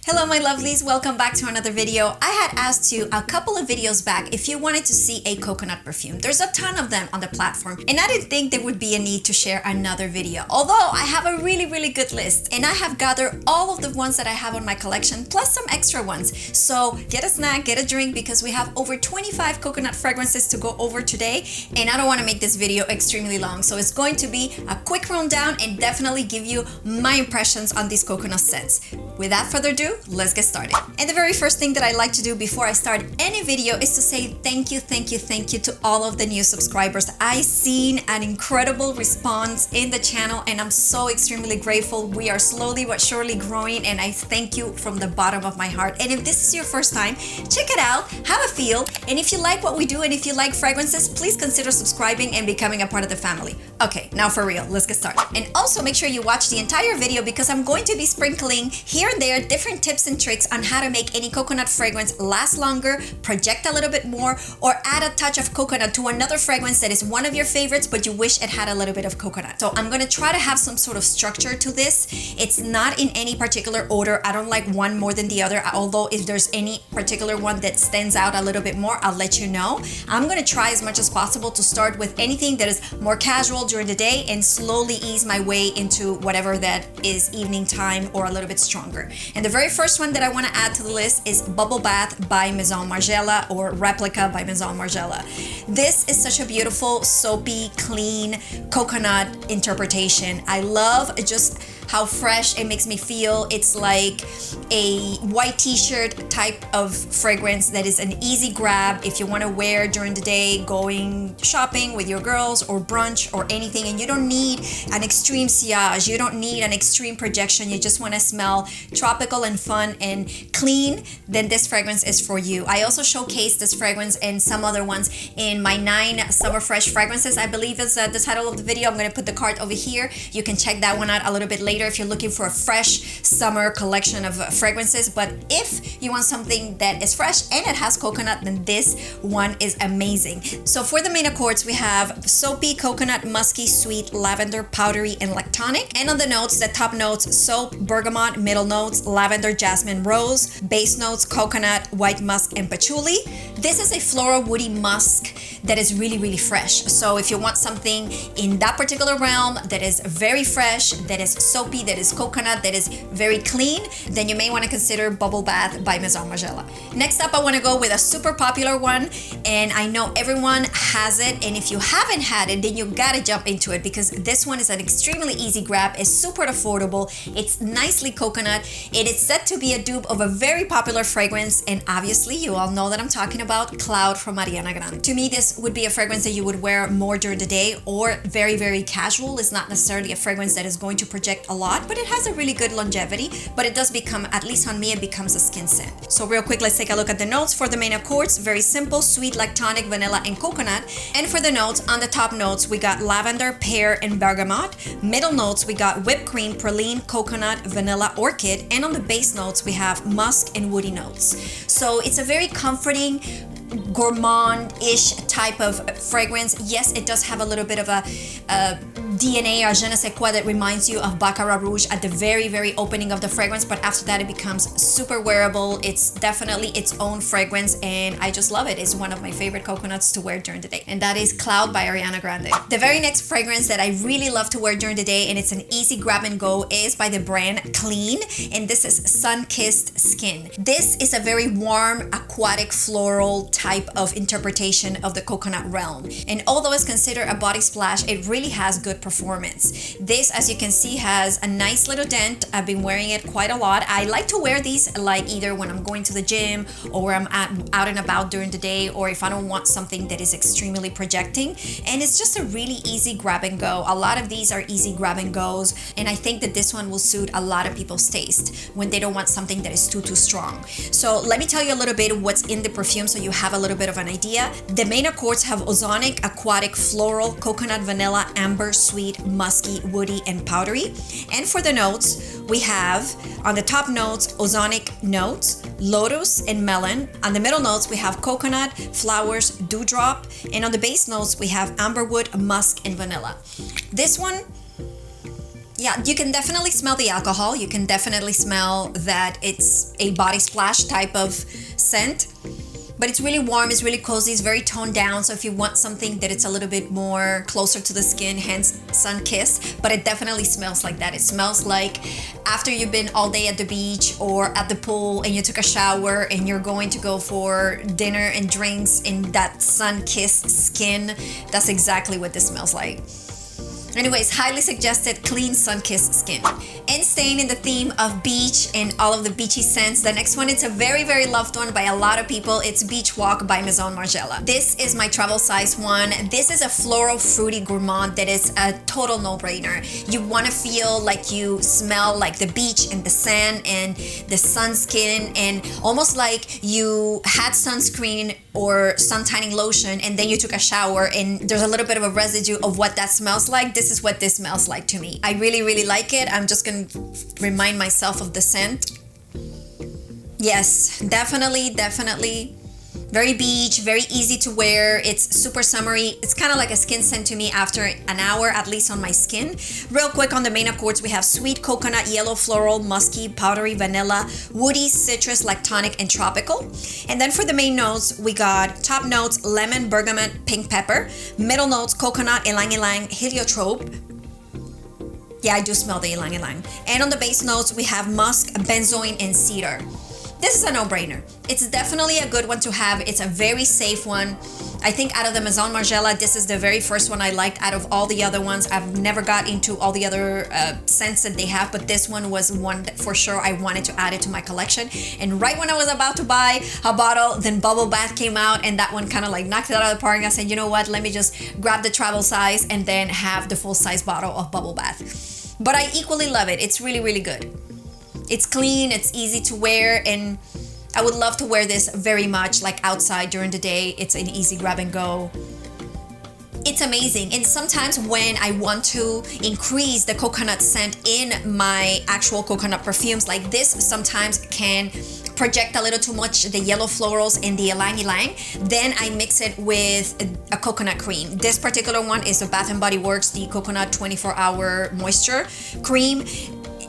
Hello my lovelies, welcome back to another video. I had asked you a couple of videos back if you wanted to see a coconut perfume. There's a ton of them on the platform and I didn't think there would be a need to share another video. Although I have a really good list and I have gathered all of the ones that I have on my collection plus some extra ones. So get a snack, get a drink because we have over 25 coconut fragrances to go over today and I don't want to make this video extremely long. So it's going to be a quick rundown and definitely give you my impressions on these coconut scents. Without further ado, let's get started. And the very first thing that I like to do before I start any video is to say thank you to all of the new subscribers. I've seen an incredible response in the channel and I'm so extremely grateful. We are slowly but surely growing and I thank you from the bottom of my heart. And if this is your first time, check it out, have a feel, and if you like what we do and if you like fragrances, please consider subscribing and becoming a part of the family. Okay, now for real, let's get started. And also make sure you watch the entire video because I'm going to be sprinkling here and there different tips and tricks on how to make any coconut fragrance last longer, project a little bit more, or add a touch of coconut to another fragrance that is one of your favorites but you wish it had a little bit of coconut. So I'm gonna try to have some sort of structure to this. It's not in any particular order. I don't like one more than the other, although if there's any particular one that stands out a little bit more, I'll let you know. I'm gonna try as much as possible to start with anything that is more casual during the day and slowly ease my way into whatever that is evening time or a little bit stronger. And the very first one that I want to add to the list is Bubble Bath by Maison Margiela, or Replica by Maison Margiela. This is such a beautiful, soapy, clean coconut interpretation. I love just how fresh it makes me feel. It's like a white t-shirt type of fragrance that is an easy grab if you want to wear during the day, going shopping with your girls or brunch or anything, and you don't need an extreme sillage, you don't need an extreme projection, you just want to smell tropical and fun and clean, then this fragrance is for you. I also showcased this fragrance and some other ones in my 9 summer fresh fragrances, I believe is the title of the video. I'm going to put the card over here. You can check that one out a little bit later if you're looking for a fresh summer collection of fragrances. But if you want something that is fresh and it has coconut, then this one is amazing. So for the main accords, we have soapy, coconut, musky, sweet, lavender, powdery, and lactonic. And on the notes, the top notes, soap, bergamot, middle notes, lavender, jasmine, rose, base notes, coconut, white musk, and patchouli. This is a floral woody musk that is really fresh. So if you want something in that particular realm that is very fresh, that is soapy, that is coconut, that is very clean, then you may want to consider Bubble Bath by Maison Margiela. Next up, I want to go with a super popular one, and I know everyone has it, and if you haven't had it, then you gotta jump into it because this one is an extremely easy grab. It's super affordable, it's nicely coconut, it is said to be a dupe of a very popular fragrance, and obviously you all know that I'm talking about Cloud from Ariana Grande. To me, this would be a fragrance that you would wear more during the day or very casual. It's not necessarily a fragrance that is going to project a lot, but it has a really good longevity, but it does become, at least on me, it becomes a skin scent. So real quick, let's take a look at the notes. For the main accords, very simple, sweet, lactonic, vanilla, and coconut. And for the notes, on the top notes, we got lavender, pear, and bergamot. Middle notes, we got whipped cream, praline, coconut, vanilla, orchid. And on the base notes, we have musk and woody notes. So it's a very comforting, gourmand-ish type of fragrance. Yes, it does have a little bit of a DNA or je ne sais quoi that reminds you of Baccarat Rouge at the very opening of the fragrance, but after that it becomes super wearable. It's definitely its own fragrance and I just love it. It's one of my favorite coconuts to wear during the day, and that is Cloud by Ariana Grande. The very next fragrance that I really love to wear during the day, and it's an easy grab and go, is by the brand Clean, and this is Sunkissed Skin. This is a very warm, aquatic, floral type of interpretation of the coconut realm, and although it's considered a body splash, it really has good performance. This, as you can see, has a nice little dent. I've been wearing it quite a lot. I like to wear these like either when I'm going to the gym or I'm out and about during the day, or if I don't want something that is extremely projecting, and it's just a really easy grab and go. A lot of these are easy grab and goes, and I think that this one will suit a lot of people's taste when they don't want something that is too strong. So let me tell you a little bit what's in the perfume so you have a little bit of an idea. The main accords have ozonic, aquatic, floral, coconut, vanilla, amber, sweet, musky, woody, and powdery. And for the notes, we have on the top notes, ozonic notes, lotus and melon. On the middle notes, we have coconut, flowers, dewdrop. And on the base notes, we have amberwood, musk, and vanilla. This one Yeah, you can definitely smell the alcohol. You can definitely smell that it's a body splash type of scent. But it's really warm, it's really cozy, it's very toned down. So if you want something that it's a little bit more closer to the skin, hence sun-kissed, but it definitely smells like that. It smells like after you've been all day at the beach or at the pool and you took a shower and you're going to go for dinner and drinks in that sun-kissed skin. That's exactly what this smells like. Anyways, highly suggested clean sun-kissed skin. And staying in the theme of beach and all of the beachy scents, the next one is a very, very loved one by a lot of people. It's Beach Walk by Maison Margiela. This is my travel size one. This is a floral fruity gourmand that is a total no-brainer. You want to feel like you smell like the beach and the sand and the sunscreen, and almost like you had sunscreen or sun tanning lotion and then you took a shower and there's a little bit of a residue of what that smells like. This is what this smells like to me. I really, really like it. I'm just gonna remind myself of the scent. Yes, definitely, definitely. Very beach, very easy to wear. It's super summery. It's kind of like a skin scent to me after an hour, at least on my skin. Real quick on the main accords, we have sweet coconut, yellow floral, musky, powdery vanilla, woody, citrus, lactonic, and tropical. And then for the main notes, we got top notes, lemon, bergamot, pink pepper. Middle notes, coconut, ylang ylang, heliotrope. Yeah, I do smell the ylang ylang. And on the base notes, we have musk, benzoin, and cedar. This is a no-brainer. It's definitely a good one to have. It's a very safe one. I think out of the Maison Margiela, this is the very first one I liked out of all the other ones. I've never got into all the other scents that they have, but this one was one that for sure I wanted to add it to my collection. And right when I was about to buy a bottle, then Bubble Bath came out and that one kind of like knocked it out of the park. And I said, you know what, let me just grab the travel size and then have the full size bottle of Bubble Bath. But I equally love it. It's really, really good. It's clean, it's easy to wear, and I would love to wear this very much like outside during the day. It's an easy grab and go. It's amazing. And sometimes when I want to increase the coconut scent in my actual coconut perfumes, like this sometimes can project a little too much the yellow florals and the ylang ylang, then I mix it with a coconut cream. This particular one is the Bath & Body Works, the Coconut 24-Hour Moisture Cream.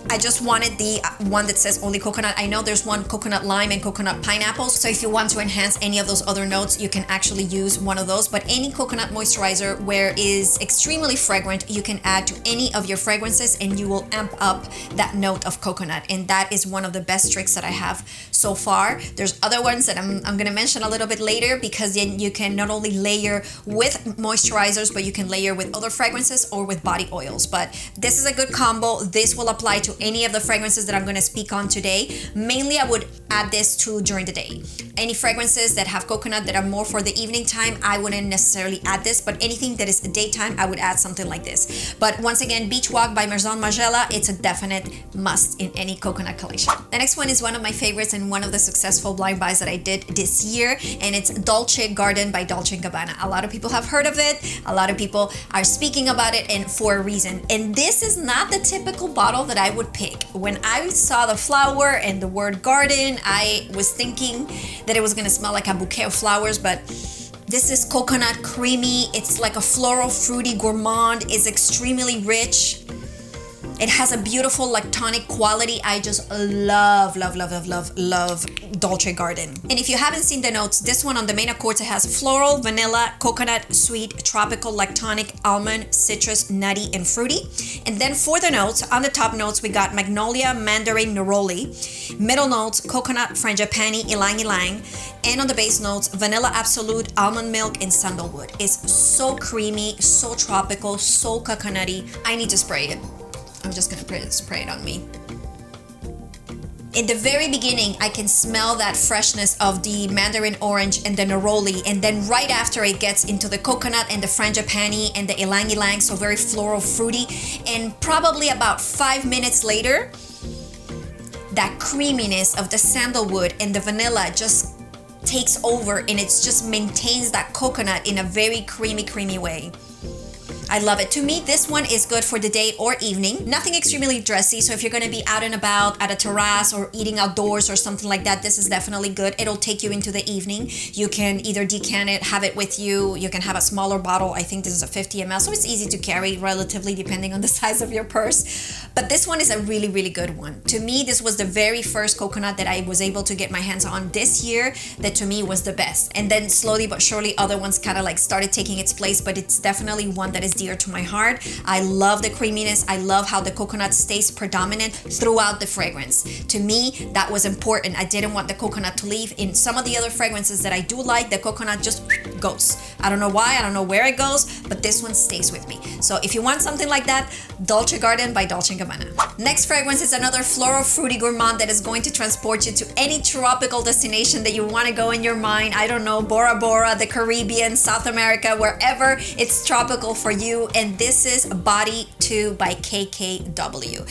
I just wanted the one that says only coconut. I know there's one coconut lime and coconut pineapple. So if you want to enhance any of those other notes, you can actually use one of those. But any coconut moisturizer where is extremely fragrant, you can add to any of your fragrances and you will amp up that note of coconut. And that is one of the best tricks that I have so far. There's other ones that I'm going to mention a little bit later, because then you can not only layer with moisturizers, but you can layer with other fragrances or with body oils. But this is a good combo. This will apply to any of the fragrances that I'm going to speak on today. Mainly I would add this to during the day. Any fragrances that have coconut that are more for the evening time, I wouldn't necessarily add this, but anything that is daytime, I would add something like this. But once again, Beach Walk by Maison Margiela, it's a definite must in any coconut collection. The next one is one of my favorites and one of the successful blind buys that I did this year, and it's Dolce Garden by Dolce & Gabbana. A lot of people have heard of it. A lot of people are speaking about it, and for a reason. And this is not the typical bottle that I would pick. When I saw the flower and the word garden, I was thinking that it was gonna smell like a bouquet of flowers, but this is coconut creamy. It's like a floral fruity gourmand. It's extremely rich. It has a beautiful lactonic quality. I just love Dolce Garden. And if you haven't seen the notes, this one on the main accords, it has floral, vanilla, coconut, sweet, tropical, lactonic, almond, citrus, nutty, and fruity. And then for the notes, on the top notes, we got magnolia, mandarin, neroli. Middle notes, coconut, frangipani, ylang ylang. And on the base notes, vanilla absolute, almond milk, and sandalwood. It's so creamy, so tropical, so coconutty. I need to spray it. I'm just gonna spray it on me. In the very beginning, I can smell that freshness of the mandarin orange and the neroli, and then right after it gets into the coconut and the frangipani and the ylang ylang, so very floral fruity. And probably about 5 minutes later, that creaminess of the sandalwood and the vanilla just takes over, and it just maintains that coconut in a very creamy way. I love it. To me, this one is good for the day or evening. Nothing extremely dressy, so if you're gonna be out and about at a terrace or eating outdoors or something like that, this is definitely good. It'll take you into the evening. You can either decant it, have it with you. You can have a smaller bottle. I think this is a 50 ml, so it's easy to carry relatively depending on the size of your purse. But this one is a really, really good one. To me, this was the very first coconut that I was able to get my hands on this year that to me was the best. And then slowly but surely other ones kind of like started taking its place, but it's definitely one that is dear to my heart. I love the creaminess. I love how the coconut stays predominant throughout the fragrance. To me, that was important. I didn't want the coconut to leave. In some of the other fragrances that I do like, the coconut just goes. I don't know why, I don't know where it goes, but this one stays with me. So if you want something like that, Dolce Garden by Dolce & Gabbana. Next fragrance is another floral fruity gourmand that is going to transport you to any tropical destination that you want to go in your mind. I don't know, Bora Bora, the Caribbean, South America, wherever it's tropical for you. And this is Body 2 by KKW.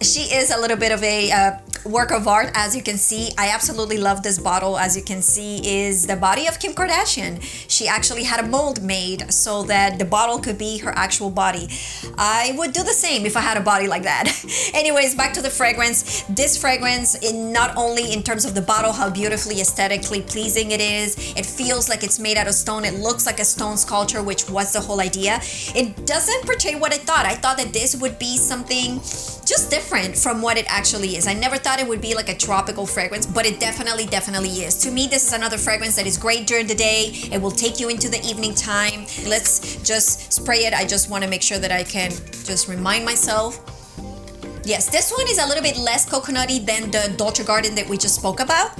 She is a little bit of a work of art, as you can see. I absolutely love this bottle. As you can see, is the body of Kim Kardashian. She actually had a mold made so that the bottle could be her actual body. I would do the same if I had a body like that. Anyways, back to the fragrance. This fragrance, not only in terms of the bottle, how beautifully aesthetically pleasing it is, it feels like it's made out of stone. It looks like a stone sculpture, which was the whole idea. It doesn't portray what I thought. I thought that this would be something just different from what it actually is. I never thought it would be like a tropical fragrance, but it definitely is. To me, this is another fragrance that is great during the day. It will take you into the evening time. Let's just spray it. I just want to make sure that I can just remind myself. Yes, this one is a little bit less coconutty than the Dolce Garden that we just spoke about.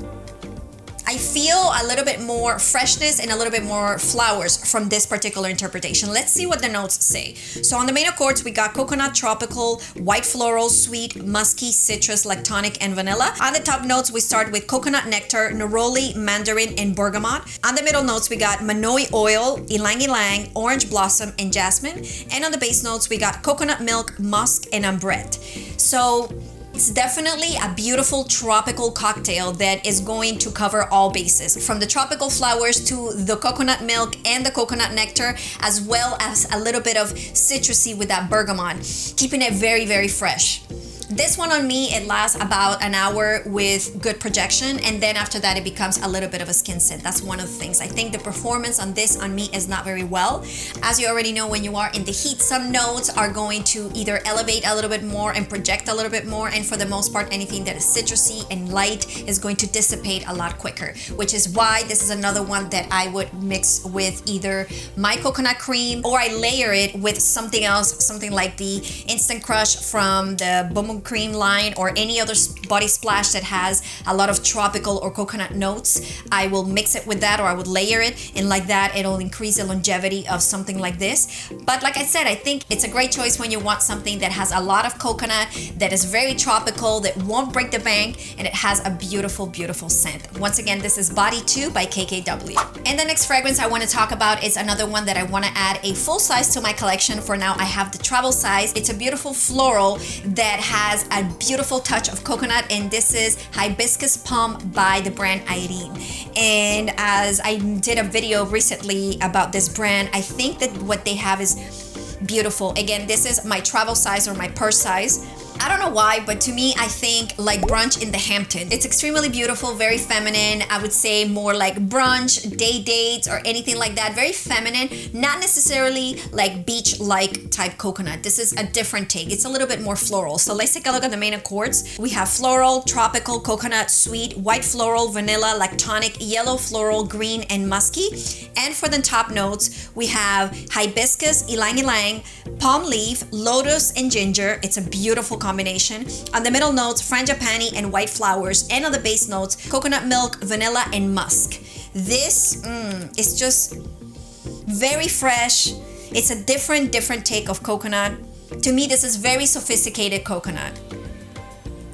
I feel a little bit more freshness and a little bit more flowers from this particular interpretation. Let's see what the notes say. So on the main accords, we got coconut, tropical, white floral, sweet, musky, citrus, lactonic, and vanilla. On the top notes, we start with coconut nectar, neroli, mandarin, and bergamot. On the middle notes, we got manoi oil, ylang ylang, orange blossom, and jasmine. And on the base notes, we got coconut milk, musk, and ambrette. So it's definitely a beautiful tropical cocktail that is going to cover all bases, from the tropical flowers to the coconut milk and the coconut nectar, as well as a little bit of citrusy with that bergamot, keeping it very, very fresh. This one on me, it lasts about an hour with good projection, and then after that it becomes a little bit of a skin scent. That's one of the things. I think the performance on this on me is not very well. As you already know, when you are in the heat, some notes are going to either elevate a little bit more and project a little bit more, and for the most part, anything that is citrusy and light is going to dissipate a lot quicker, which is why this is another one that I would mix with either my coconut cream, or I layer it with something else, something like the Instant Crush from the Boom Cream line, or any other body splash that has a lot of tropical or coconut notes. I will mix it with that, or I would layer it, and like that it'll increase the longevity of something like this. But like I said, I think it's a great choice when you want something that has a lot of coconut, that is very tropical, that won't break the bank, and it has a beautiful, beautiful scent. Once again, this is Body 2 by KKW. And the next fragrance I want to talk about is another one that I want to add a full size to my collection. For now, I have the travel size. It's a beautiful floral that has a beautiful touch of coconut, and this is Hibiscus Palm by the brand Irene. And as I did a video recently about this brand, I think that what they have is beautiful. Again, this is my travel size or my purse size. I don't know why, but to me, I think like brunch in the Hamptons. It's extremely beautiful, very feminine. I would say more like brunch, day dates, or anything like that. Very feminine, not necessarily like beach-like type coconut. This is a different take. It's a little bit more floral. So let's take a look at the main accords. We have floral, tropical, coconut, sweet, white floral, vanilla, lactonic, yellow floral, green, and musky. And for the top notes, we have hibiscus, ylang ylang, palm leaf, lotus, and ginger. It's a beautiful combination. On the middle notes, frangipani and white flowers, and on the base notes, coconut milk, vanilla, and musk. This is just very fresh. It's a different take of coconut. To me, this is very sophisticated coconut.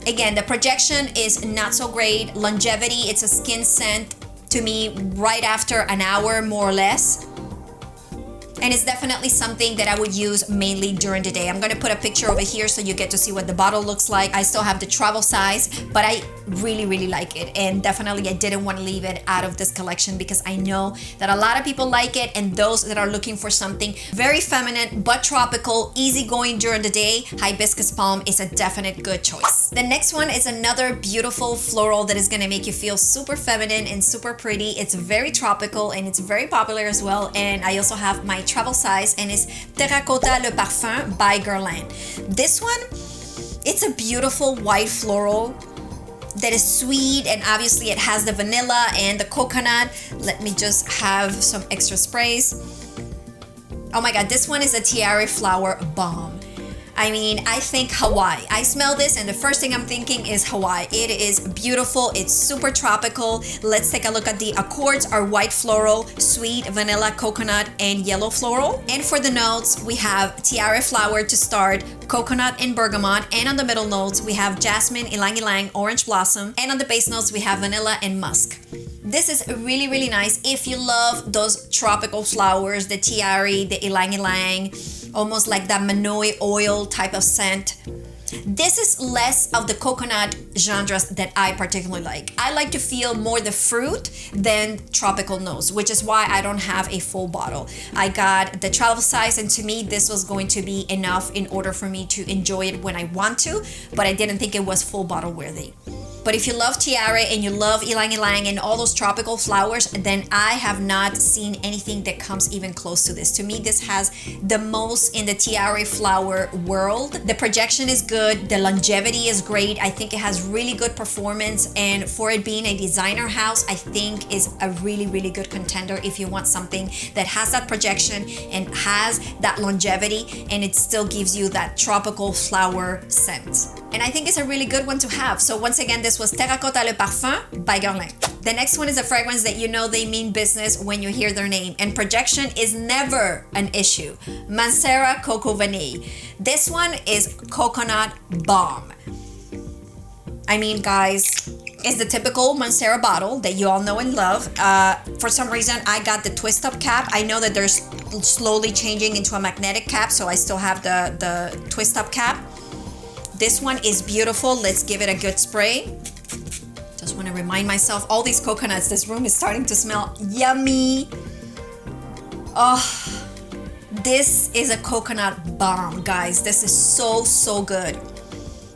Again, the projection is not so great. Longevity, it's a skin scent to me right after an hour, more or less. And it's definitely something that I would use mainly during the day. I'm gonna put a picture over here so you get to see what the bottle looks like. I still have the travel size, but I really like it. And definitely I didn't want to leave it out of this collection because I know that a lot of people like it, and those that are looking for something very feminine but tropical, easygoing during the day, Hibiscus Palm is a definite good choice. The next one is another beautiful floral that is gonna make you feel super feminine and super pretty. It's very tropical and it's very popular as well. And I also have my travel size, and it's Terracotta Le Parfum by Guerlain. This one, it's a beautiful white floral that is sweet, and obviously it has the vanilla and the coconut. Let me just have some extra sprays. Oh my god, this one is a Tiara Flower bomb. I mean, I think Hawaii. I smell this and the first thing I'm thinking is Hawaii. It is beautiful. It's super tropical. Let's take a look at the accords. Are white floral, sweet, vanilla, coconut, and yellow floral. And for the notes, we have Tiara Flower to start, coconut and bergamot. And on the middle notes, we have jasmine, ylang ylang, orange blossom. And on the base notes, we have vanilla and musk. This is really nice if you love those tropical flowers, the tiare, the ylang ylang, almost like that manoi oil type of scent. This is less of the coconut genres that I particularly like. I like to feel more the fruit than tropical notes, which is why I don't have a full bottle. I got the travel size, and to me this was going to be enough in order for me to enjoy it when I want to, but I didn't think it was full bottle worthy. But if you love tiare and you love ylang ylang and all those tropical flowers, then I have not seen anything that comes even close to this. To me, this has the most in the tiare flower world. The projection is good. The longevity is great. I think it has really good performance. And for it being a designer house, I think is a really good contender if you want something that has that projection and has that longevity, and it still gives you that tropical flower scent. And I think it's a really good one to have. So once again, this was Terracotta Le Parfum by Guerlain. The next one is a fragrance that you know they mean business when you hear their name, and projection is never an issue. Mancera Coco Vanille. This one is coconut bomb. I mean, guys, it's the typical Mancera bottle that you all know and love. For some reason, I got the twist up cap. I know that they're slowly changing into a magnetic cap, so I still have the twist up cap. This one is beautiful. Let's give it a good spray. Just want to remind myself, all these coconuts, this room is starting to smell yummy. Oh, this is a coconut bomb, guys. This is so good.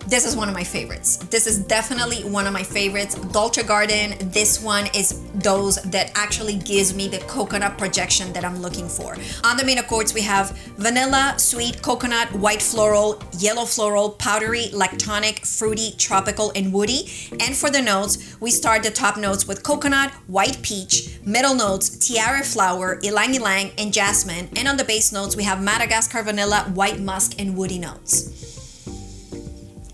This is one of my favorites. This is definitely one of my favorites. Dolce Garden, this one is those that actually gives me the coconut projection that I'm looking for. On the main accords, we have vanilla, sweet, coconut, white floral, yellow floral, powdery, lactonic, fruity, tropical, and woody. And for the notes, we start the top notes with coconut, white peach, middle notes, tiara flower, ylang ylang, and jasmine. And on the base notes, we have Madagascar vanilla, white musk, and woody notes.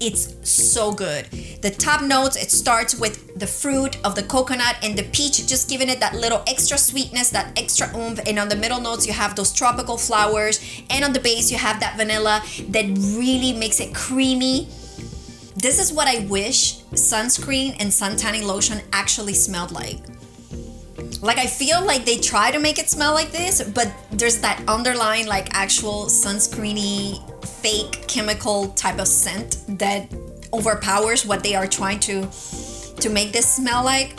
It's so good. The top notes, it starts with the fruit of the coconut and the peach, just giving it that little extra sweetness, that extra oomph. And on the middle notes, you have those tropical flowers. And on the base, you have that vanilla that really makes it creamy. This is what I wish sunscreen and sun tanning lotion actually smelled like. Like, I feel like they try to make it smell like this, but there's that underlying like actual sunscreeny fake chemical type of scent that overpowers what they are trying to make this smell like.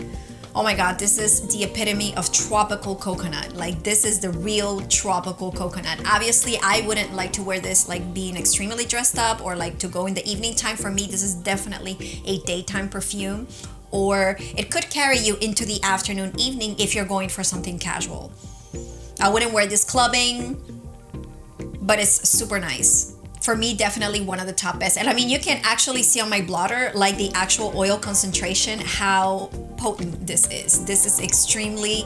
Oh my god, this is the epitome of tropical coconut. Like, this is the real tropical coconut. Obviously, I wouldn't like to wear this like being extremely dressed up or like to go in the evening time. For me, this is definitely a daytime perfume, or it could carry you into the afternoon, evening if you're going for something casual. I wouldn't wear this clubbing, but it's super nice. For me, definitely one of the top best. And I mean, you can actually see on my blotter, like the actual oil concentration, how potent this is. This is extremely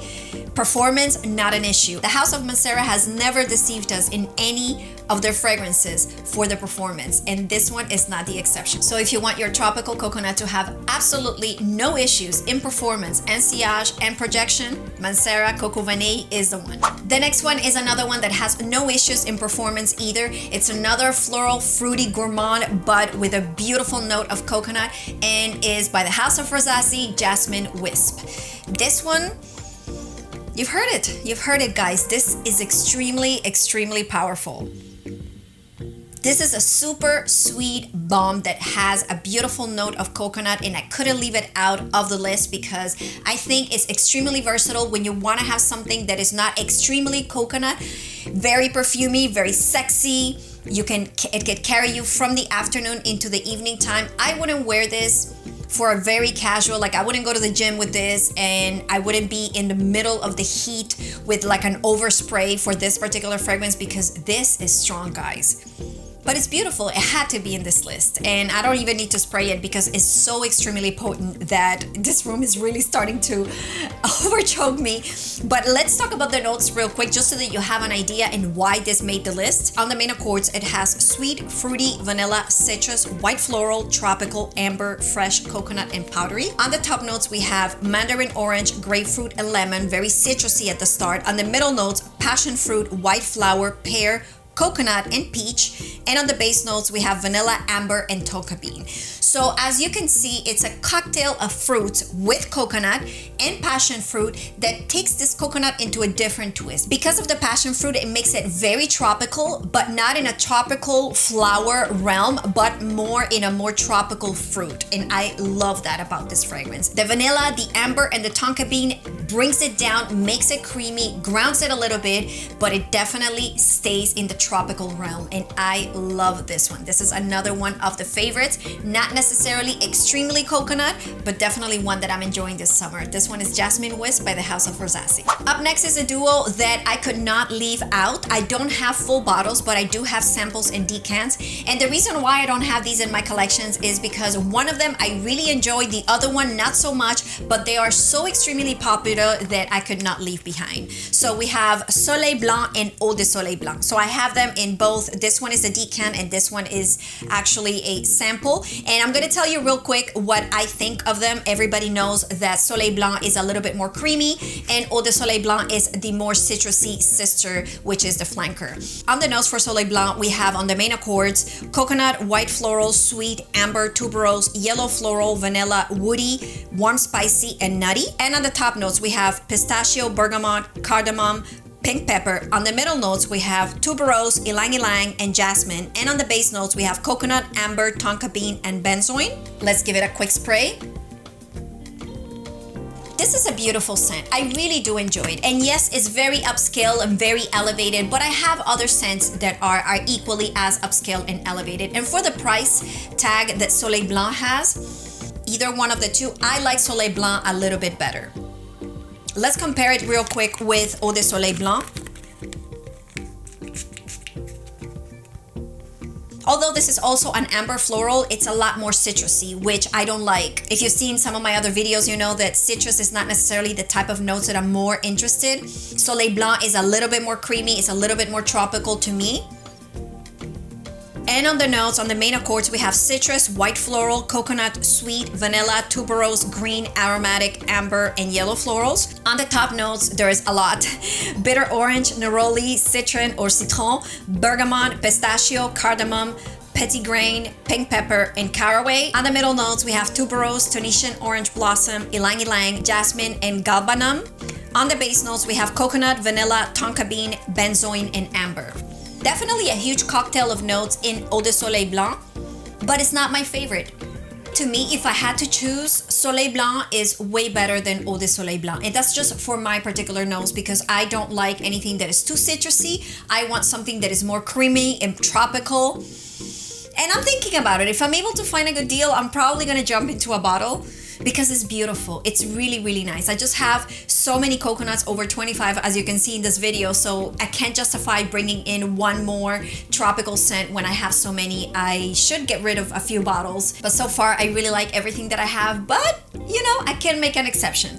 performance, not an issue. The House of Mancera has never deceived us in any of their fragrances for the performance, and this one is not the exception. So if you want your tropical coconut to have absolutely no issues in performance and sillage and projection, Mancera Coco Vanille is the one. The next one is another one that has no issues in performance either. It's another floral, fruity gourmand, but with a beautiful note of coconut, and is by the House of Versace, Jasmine Wisp. This one, You've heard it guys. This is extremely powerful. This is a super sweet balm that has a beautiful note of coconut, and I couldn't leave it out of the list because I think it's extremely versatile when you want to have something that is not extremely coconut, very perfumey, very sexy. It can carry you from the afternoon into the evening time. I wouldn't wear this for a very casual, like I wouldn't go to the gym with this, and I wouldn't be in the middle of the heat with like an overspray for this particular fragrance because this is strong, guys. But it's beautiful. It had to be in this list, and I don't even need to spray it because it's so extremely potent that this room is really starting to overchoke me. But let's talk about the notes real quick just so that you have an idea and why this made the list. On the main accords, it has sweet, fruity, vanilla, citrus, white floral, tropical, amber, fresh, coconut, and powdery. On the top notes, we have mandarin orange, grapefruit, and lemon, very citrusy at the start. On the middle notes, passion fruit, white flower, pear, coconut, and peach. And on the base notes, we have vanilla, amber, and tonka bean. So as you can see, it's a cocktail of fruits with coconut and passion fruit that takes this coconut into a different twist. Because of the passion fruit, it makes it very tropical, but not in a tropical flower realm, but more in a more tropical fruit. And I love that about this fragrance. The vanilla, the amber, and the tonka bean brings it down, makes it creamy, grounds it a little bit, but it definitely stays in the tropical realm, and I love this one. This is another one of the favorites, not necessarily extremely coconut, but definitely one that I'm enjoying this summer. This one is Jasmine Wisp by the House of Versace. Up next is a duo that I could not leave out. I don't have full bottles, but I do have samples and decants, and the reason why I don't have these in my collections is because one of them I really enjoy, the other one not so much, but they are so extremely popular that I could not leave behind. So we have Soleil Blanc and Eau de Soleil Blanc. So I have them in both. This one is a decant and this one is actually a sample. And I'm gonna tell you real quick what I think of them. Everybody knows that Soleil Blanc is a little bit more creamy and Eau de Soleil Blanc is the more citrusy sister, which is the flanker. On the nose for Soleil Blanc, we have on the main accords, coconut, white floral, sweet, amber, tuberose, yellow floral, vanilla, woody, warm spicy, and nutty. And on the top notes, we have pistachio, bergamot, cardamom, pink pepper. On the middle notes, we have tuberose, ylang ylang, and jasmine. And on the base notes, we have coconut, amber, tonka bean, and benzoin. Let's give it a quick spray. This is a beautiful scent. I really do enjoy it. And yes, it's very upscale and very elevated, but I have other scents that are equally as upscale and elevated. And for the price tag that Soleil Blanc has, either one of the two, I like Soleil Blanc a little bit better. Let's compare it real quick with Eau de Soleil Blanc. Although this is also an amber floral, it's a lot more citrusy, which I don't like. If you've seen some of my other videos, you know that citrus is not necessarily the type of notes that I'm more interested. Soleil Blanc is a little bit more creamy, it's a little bit more tropical to me. And on the notes, on the main accords, we have citrus, white floral, coconut, sweet, vanilla, tuberose, green, aromatic, amber, and yellow florals. On the top notes, there is a lot. Bitter orange, neroli, citron or citron, bergamot, pistachio, cardamom, petitgrain, pink pepper, and caraway. On the middle notes, we have tuberose, Tunisian orange blossom, ylang ylang, jasmine, and galbanum. On the base notes, we have coconut, vanilla, tonka bean, benzoin, and amber. Definitely a huge cocktail of notes in Eau de Soleil Blanc, but it's not my favorite. To me, if I had to choose, Soleil Blanc is way better than Eau de Soleil Blanc. And that's just for my particular nose because I don't like anything that is too citrusy. I want something that is more creamy and tropical. And I'm thinking about it. If I'm able to find a good deal, I'm probably gonna jump into a bottle because it's beautiful. It's really, really nice. I just have so many coconuts, over 25 as you can see in this video, so I can't justify bringing in one more tropical scent when I have so many. I should get rid of a few bottles, but so far I really like everything that I have, but you know, I can make an exception.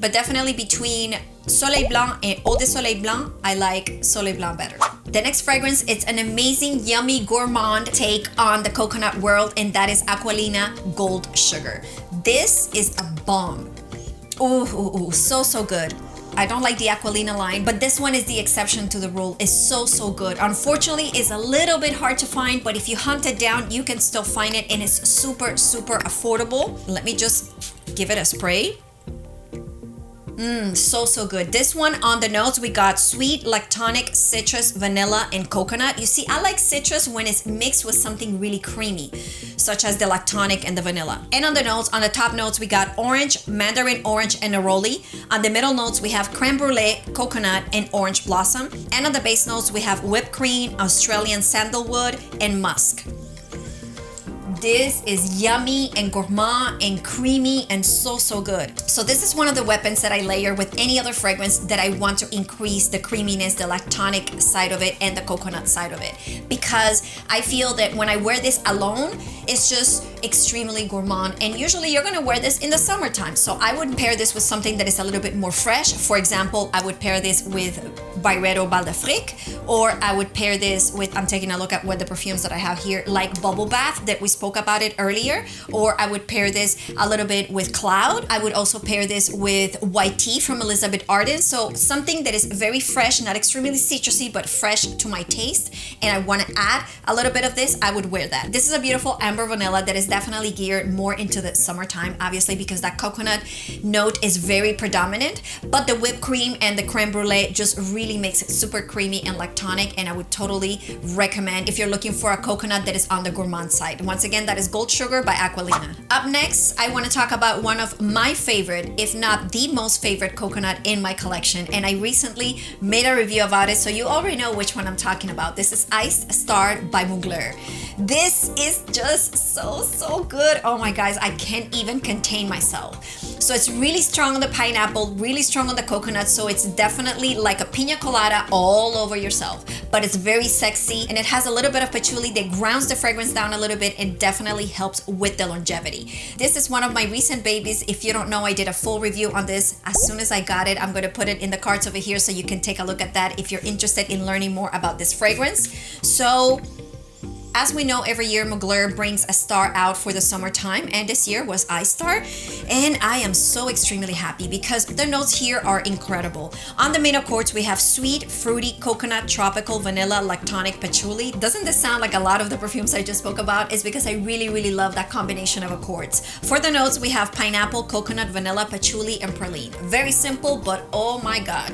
But definitely between Soleil Blanc and Eau de Soleil Blanc, I like Soleil Blanc better. The next fragrance, it's an amazing, yummy, gourmand take on the coconut world, and that is Aquilina Gold Sugar. This is a bomb. Ooh, so good. I don't like the Aquilina line, but this one is the exception to the rule. It's so good. Unfortunately, it's a little bit hard to find, but if you hunt it down, you can still find it, and it's super affordable. Let me just give it a spray. So good. This one on the notes, we got sweet, lactonic, citrus, vanilla, and coconut. You see, I like citrus when it's mixed with something really creamy, such as the lactonic and the vanilla. And on the notes, on the top notes, we got orange, mandarin orange, and neroli. On the middle notes, we have creme brulee, coconut, and orange blossom. And on the base notes, we have whipped cream, Australian sandalwood, and musk. This is yummy and gourmand and creamy and so good. So this is one of the weapons that I layer with any other fragrance that I want to increase the creaminess, the lactonic side of it, and the coconut side of it. Because I feel that when I wear this alone, it's just extremely gourmand. And usually you're gonna wear this in the summertime. So I would pair this with something that is a little bit more fresh. For example, I would pair this with Byredo Bal d'Afrique, or I would pair this with, I'm taking a look at what the perfumes that I have here, like Bubble Bath that we spoke about it earlier, or I would pair this a little bit with Cloud. I would also pair this with White Tea from Elizabeth Arden. So something that is very fresh, not extremely citrusy, but fresh to my taste. And I want to add a little bit of this, I would wear that. This is a beautiful amber vanilla that is definitely geared more into the summertime, obviously, because that coconut note is very predominant, but the whipped cream and the creme brulee just really makes it super creamy and lactonic. And I would totally recommend if you're looking for a coconut that is on the gourmand side. Once again, that is Gold Sugar by Aquilina. Up next, I want to talk about one of my favorite, if not the most favorite coconut in my collection. And I recently made a review about it, so you already know which one I'm talking about. This is Iced Star by Mugler. This is just so good. Oh my guys, I can't even contain myself. So it's really strong on the pineapple, really strong on the coconut, so it's definitely like a pina colada all over yourself. But it's very sexy, and it has a little bit of patchouli that grounds the fragrance down a little bit and definitely helps with the longevity. This is one of my recent babies. If you don't know, I did a full review on this as soon as I got it. I'm going to put it in the cards over here so you can take a look at that if you're interested in learning more about this fragrance. So as we know, every year Mugler brings a star out for the summertime, and this year was Iced Star, and I am so extremely happy because the notes here are incredible. On the main accords, we have sweet, fruity, coconut, tropical, vanilla, lactonic, patchouli. Doesn't this sound like a lot of the perfumes I just spoke about? It's because I really love that combination of accords. For the notes, we have pineapple, coconut, vanilla, patchouli, and praline. Very simple, but oh my god.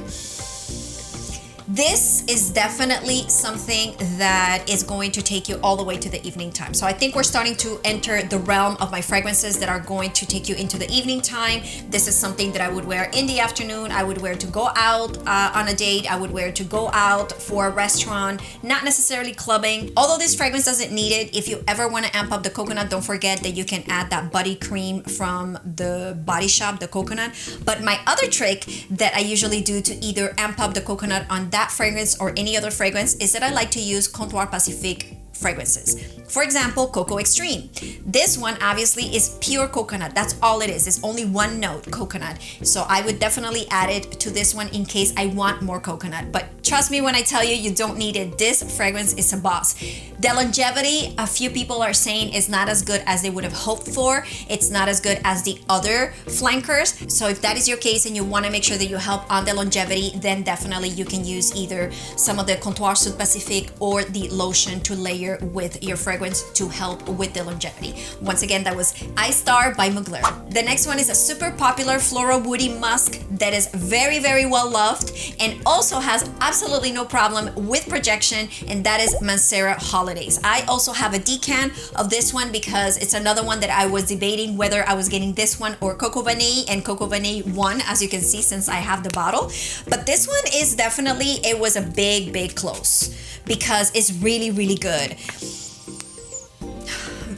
This is definitely something that is going to take you all the way to the evening time. So I think we're starting to enter the realm of my fragrances that are going to take you into the evening time. This is something that I would wear in the afternoon. I would wear to go out on a date. I would wear to go out for a restaurant, not necessarily clubbing. Although this fragrance doesn't need it, if you ever want to amp up the coconut, don't forget that you can add that body cream from the Body Shop, the coconut. But my other trick that I usually do to either amp up the coconut on that fragrance or any other fragrance is that I like to use Comptoir Pacifique fragrances. For example, Cocoa Extreme. This one obviously is pure coconut. That's all it is. It's only one note, coconut. So I would definitely add it to this one in case I want more coconut. But trust me when I tell you, you don't need it. This fragrance is a boss. The longevity, a few people are saying, is not as good as they would have hoped for. It's not as good as the other flankers. So if that is your case and you want to make sure that you help on the longevity, then definitely you can use either some of the Comptoir Sud Pacifique or the lotion to layer with your fragrance to help with the longevity. Once again, that was Iced Star by Mugler. The next one is a super popular floral woody musk that is very well loved and also has absolutely no problem with projection, and that is Mancera Holidays. I also have a decan of this one because it's another one that I was debating whether I was getting this one or Coco Vanille, and Coco Vanille won, as you can see, since I have the bottle. But this one is definitely, it was a big close because it's really good.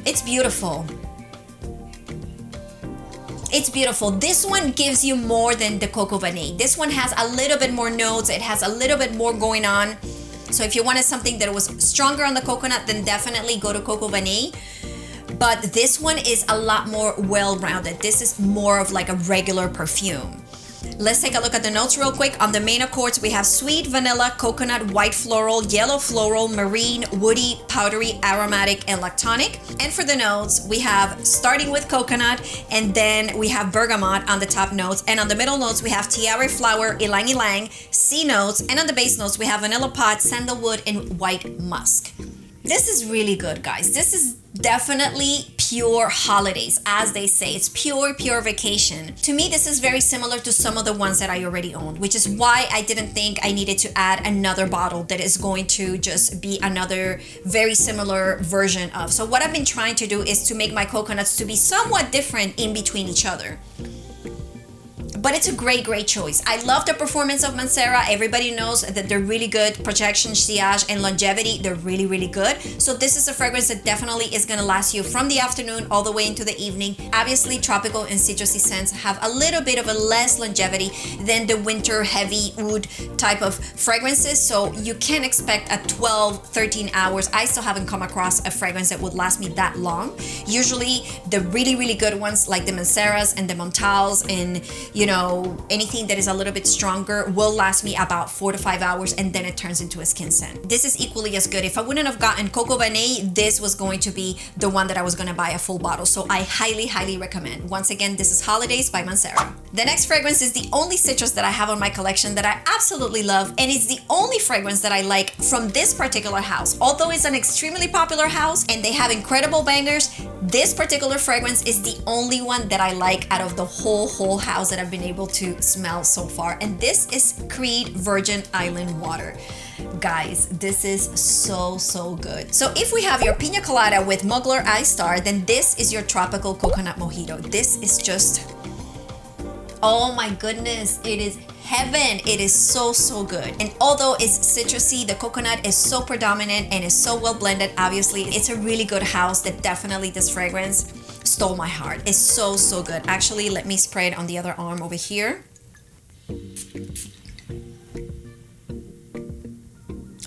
It's beautiful. It's beautiful. This one gives you more than the Coco Vanille. This one has a little bit more notes. It has a little bit more going on. So if you wanted something that was stronger on the coconut, then definitely go to Coco Vanille. But this one is a lot more well-rounded. This is more of like a regular perfume. Let's take a look at the notes real quick. On the main accords, we have sweet, vanilla, coconut, white floral, yellow floral, marine, woody, powdery, aromatic, and lactonic. And for the notes, we have starting with coconut, and then we have bergamot on the top notes. And on the middle notes, we have Tiara Flower, Ylang Ylang, C notes. And on the base notes, we have vanilla pot, sandalwood, and white musk. This is really good, guys. This is definitely pure holidays, as they say. It's pure vacation. To me, this is very similar to some of the ones that I already owned, which is why I didn't think I needed to add another bottle that is going to just be another very similar version of. So what I've been trying to do is to make my coconuts to be somewhat different in between each other. But it's a great choice. I love the performance of Mancera. Everybody knows that they're really good. Projection, sillage, and longevity, they're really good. So this is a fragrance that definitely is gonna last you from the afternoon all the way into the evening. Obviously, tropical and citrusy scents have a little bit of a less longevity than the winter heavy oud type of fragrances. So you can expect at 12, 13 hours. I still haven't come across a fragrance that would last me that long. Usually the really good ones like the Manceras and the Montals and, you know, anything that is a little bit stronger will last me about 4 to 5 hours, and then it turns into a skin scent. This is equally as good. If I wouldn't have gotten Coco Vanille, this was going to be the one that I was going to buy a full bottle. So I highly recommend. Once again, this is Holidays by Mancera. The next fragrance is the only citrus that I have on my collection that I absolutely love, and it's the only fragrance that I like from this particular house. Although it's an extremely popular house and they have incredible bangers, this particular fragrance is the only one that I like out of the whole house that I've been able to smell so far, and this is Creed Virgin Island Water. Guys, this is so good. So if we have your pina colada with Mugler Ice Star, then this is your tropical coconut mojito. This is just, oh my goodness, it is heaven. It is so good. And although it's citrusy, the coconut is so predominant and is so well blended. Obviously, it's a really good house that definitely this fragrance stole my heart. It's so good. Actually, let me spray it on the other arm over here.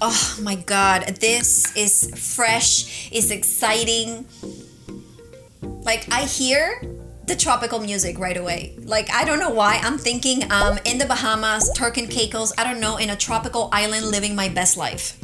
Oh my God, this is fresh, it's exciting. Like, I hear the tropical music right away. Like, I don't know why. I'm thinking in the Bahamas, Turk and Caicos, I don't know, in a tropical island living my best life.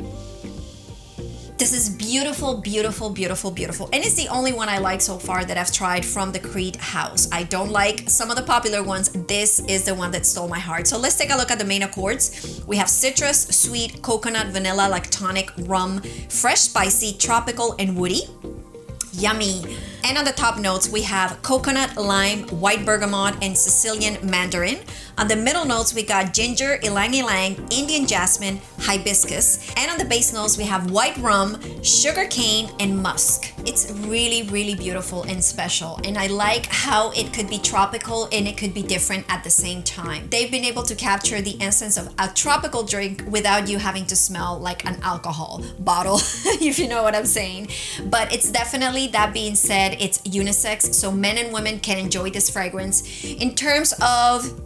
This is beautiful. And it's the only one I like so far that I've tried from the Creed house. I don't like some of the popular ones. This is the one that stole my heart. So let's take a look at the main accords. We have citrus, sweet, coconut, vanilla, lactonic, rum, fresh, spicy, tropical, and woody. Yummy. And on the top notes, we have coconut, lime, white bergamot, and Sicilian mandarin. On the middle notes, we got ginger, ylang ylang, Indian jasmine, hibiscus. And on the base notes, we have white rum, sugar cane, and musk. It's really beautiful and special. And I like how it could be tropical and it could be different at the same time. They've been able to capture the essence of a tropical drink without you having to smell like an alcohol bottle, if you know what I'm saying. But it's definitely, that being said, it's unisex, so men and women can enjoy this fragrance. In terms of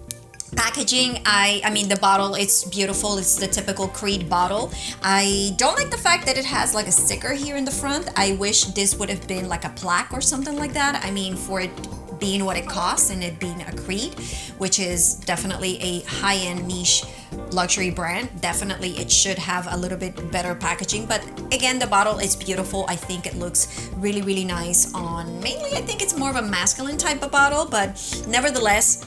packaging, I mean, the bottle, it's beautiful. It's the typical Creed bottle. I don't like the fact that it has like a sticker here in the front. I wish this would have been like a plaque or something like that. I mean, for it being what it costs and it being a Creed, which is definitely a high-end niche luxury brand, definitely it should have a little bit better packaging. But again, the bottle is beautiful. I think it looks really nice on, mainly I think it's more of a masculine type of bottle, but nevertheless,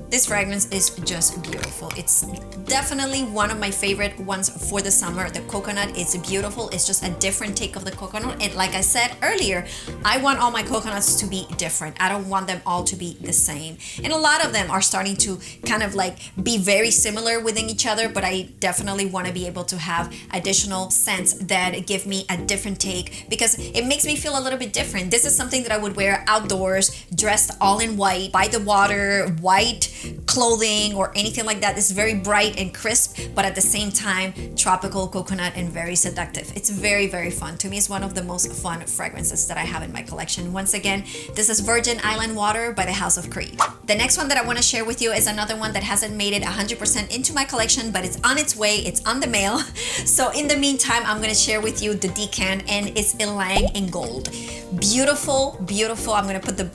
this fragrance is just beautiful. It's definitely one of my favorite ones for the summer. The coconut is beautiful. It's just a different take of the coconut. And like I said earlier, I want all my coconuts to be different. I don't want them all to be the same. And a lot of them are starting to kind of like be very similar within each other, but I definitely want to be able to have additional scents that give me a different take, because it makes me feel a little bit different. This is something that I would wear outdoors, dressed all in white, by the water, white clothing or anything like that. It's very bright and crisp, but at the same time tropical, coconut, and very seductive. It's very fun. To me, it's one of the most fun fragrances that I have in my collection. Once again, this is Virgin Island Water by the House of Creed. The next one that I want to share with you is another one that hasn't made it 100% into my collection, but it's on its way. It's on the mail. So in the meantime, I'm going to share with you the Deacon, and it's Ylang in Gold. Beautiful. I'm going to put the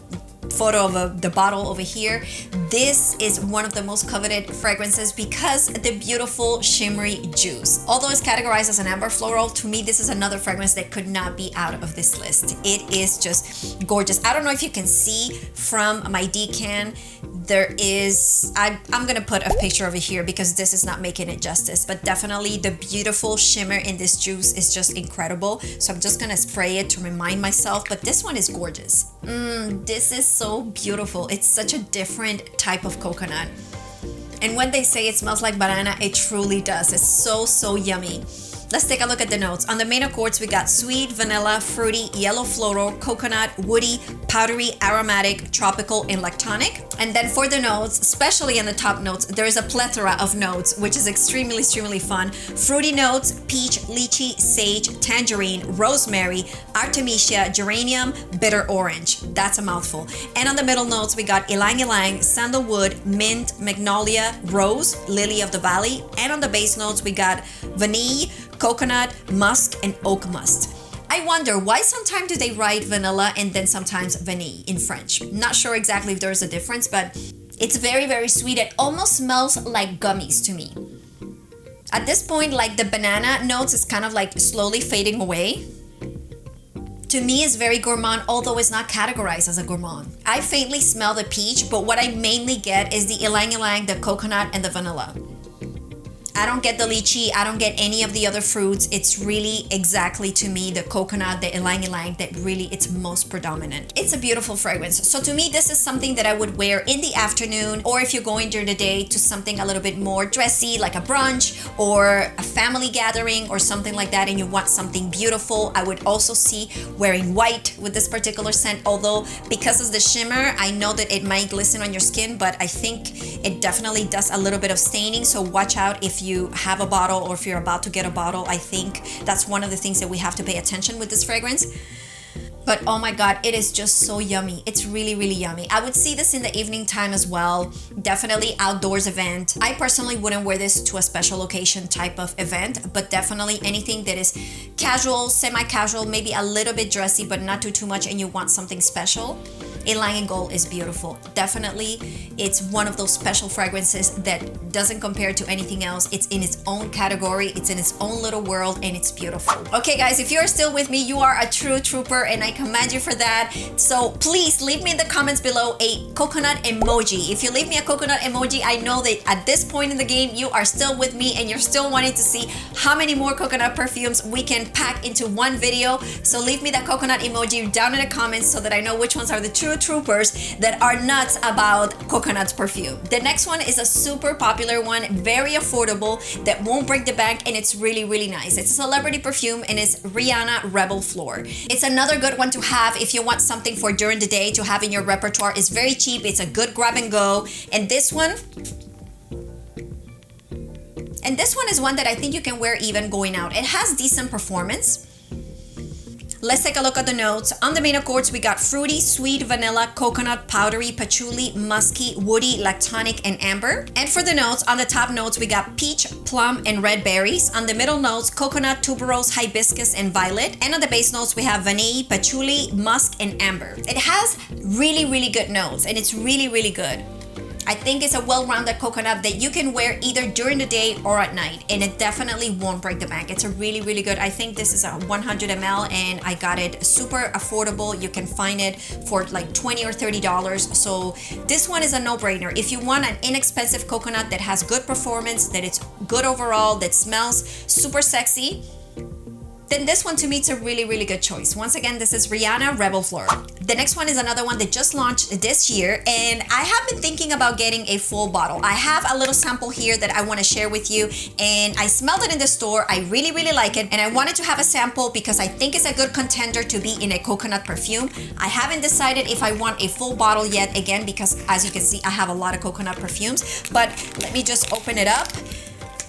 photo of the bottle over here. This is one of the most coveted fragrances because the beautiful shimmery juice. Although it's categorized as an amber floral, to me this is another fragrance that could not be out of this list. It is just gorgeous. I don't know if you can see from my Deacon, there is, I'm gonna put a picture over here because this is not making it justice, but definitely the beautiful shimmer in this juice is just incredible. So I'm just gonna spray it to remind myself, but this one is gorgeous. This is so beautiful. It's such a different type of coconut. And when they say it smells like banana, it truly does. It's so yummy. Let's take a look at the notes. On the main accords, we got sweet, vanilla, fruity, yellow floral, coconut, woody, powdery, aromatic, tropical, and lactonic. And then for the notes, especially in the top notes, there is a plethora of notes, which is extremely fun. Fruity notes, peach, lychee, sage, tangerine, rosemary, artemisia, geranium, bitter orange. That's a mouthful. And on the middle notes, we got ylang ylang, sandalwood, mint, magnolia, rose, lily of the valley. And on the base notes, we got vanille, coconut, musk, and oak musk. I wonder why sometimes do they write vanilla and then sometimes vanille in French. Not sure exactly if there's a difference, but it's very sweet. It almost smells like gummies to me. At this point, like the banana notes is kind of like slowly fading away. To me, it's very gourmand, although it's not categorized as a gourmand. I faintly smell the peach, but what I mainly get is the ylang ylang, the coconut, and the vanilla. I don't get the lychee, I don't get any of the other fruits. It's really exactly to me the coconut, the ylang ylang that really it's most predominant. It's a beautiful fragrance. So to me, this is something that I would wear in the afternoon, or if you're going during the day to something a little bit more dressy, like a brunch or a family gathering or something like that, and you want something beautiful. I would also see wearing white with this particular scent, although because of the shimmer, I know that it might glisten on your skin, but I think it definitely does a little bit of staining. So watch out if you have a bottle or if you're about to get a bottle. I think that's one of the things that we have to pay attention with this fragrance. But oh my god, it is just so yummy. It's really yummy. I would see this in the evening time as well. Definitely outdoors event. I personally wouldn't wear this to a special occasion type of event, but definitely anything that is casual, semi-casual, maybe a little bit dressy, but not too much, and you want something special. Ylang and Gold is beautiful. Definitely, it's one of those special fragrances that doesn't compare to anything else. It's in its own category, it's in its own little world, and it's beautiful. Okay guys, if you're still with me, you are a true trooper, and I commend you for that. So please leave me in the comments below a coconut emoji. If you leave me a coconut emoji, I know that at this point in the game, you are still with me and you're still wanting to see how many more coconut perfumes we can pack into one video. So leave me that coconut emoji down in the comments so that I know which ones are the true troopers that are nuts about coconut perfume. The next one is a super popular one, very affordable, that won't break the bank, and it's really nice. It's a celebrity perfume and it's Rihanna Rebel Floor. It's another good one to have if you want something for during the day to have in your repertoire. It's very cheap, it's a good grab and go, and this one is one that I think you can wear even going out. It has decent performance. Let's take a look at the notes. On the main accords, we got fruity, sweet, vanilla, coconut, powdery, patchouli, musky, woody, lactonic, and amber. And for the notes, on the top notes, we got peach, plum, and red berries. On the middle notes, coconut, tuberose, hibiscus, and violet. And on the base notes, we have vanilla, patchouli, musk, and amber. It has really good notes, and it's really good. I think it's a well-rounded coconut that you can wear either during the day or at night, and it definitely won't break the bank. It's a really good. I think this is a 100 ml, and I got it super affordable. You can find it for like $20 or $30. So this one is a no-brainer. If you want an inexpensive coconut that has good performance, that it's good overall, that smells super sexy, then this one to me, it's a really good choice. Once again, this is Rihanna Rebel Floor. The next one is another one that just launched this year, and I have been thinking about getting a full bottle. I have a little sample here that I want to share with you, and I smelled it in the store. I really like it, and I wanted to have a sample because I think it's a good contender to be in a coconut perfume. I haven't decided if I want a full bottle yet, again, because as you can see, I have a lot of coconut perfumes, but let me just open it up.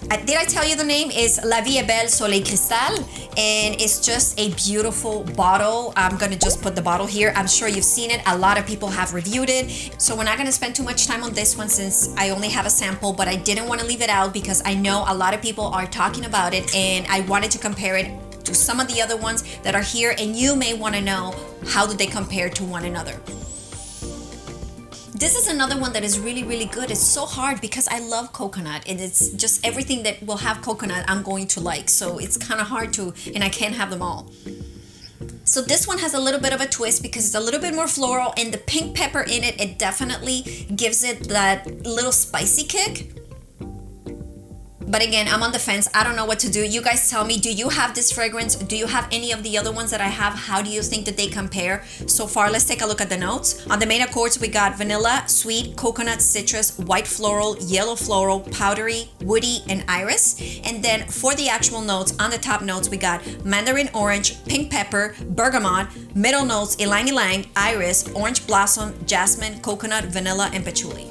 Did I tell you the name is La Vie est Belle Soleil Cristal, and it's just a beautiful bottle. I'm gonna just put the bottle here. I'm sure you've seen it. A lot of people have reviewed it. So we're not gonna spend too much time on this one since I only have a sample, but I didn't want to leave it out because I know a lot of people are talking about it, and I wanted to compare it to some of the other ones that are here, and you may want to know how do they compare to one another. This is another one that is really good. It's so hard because I love coconut, and it's just everything that will have coconut I'm going to like. So it's kind of hard to, and I can't have them all. So this one has a little bit of a twist because it's a little bit more floral, and the pink pepper in it, it definitely gives it that little spicy kick. But again, I'm on the fence. I don't know what to do. You guys tell me, do you have this fragrance? Do you have any of the other ones that I have? How do you think that they compare so far? Let's take a look at the notes. On the main accords, we got vanilla, sweet, coconut, citrus, white floral, yellow floral, powdery, woody, and iris. And then for the actual notes, on the top notes, we got mandarin orange, pink pepper, bergamot, middle notes, ylang ylang, iris, orange blossom, jasmine, coconut, vanilla, and patchouli.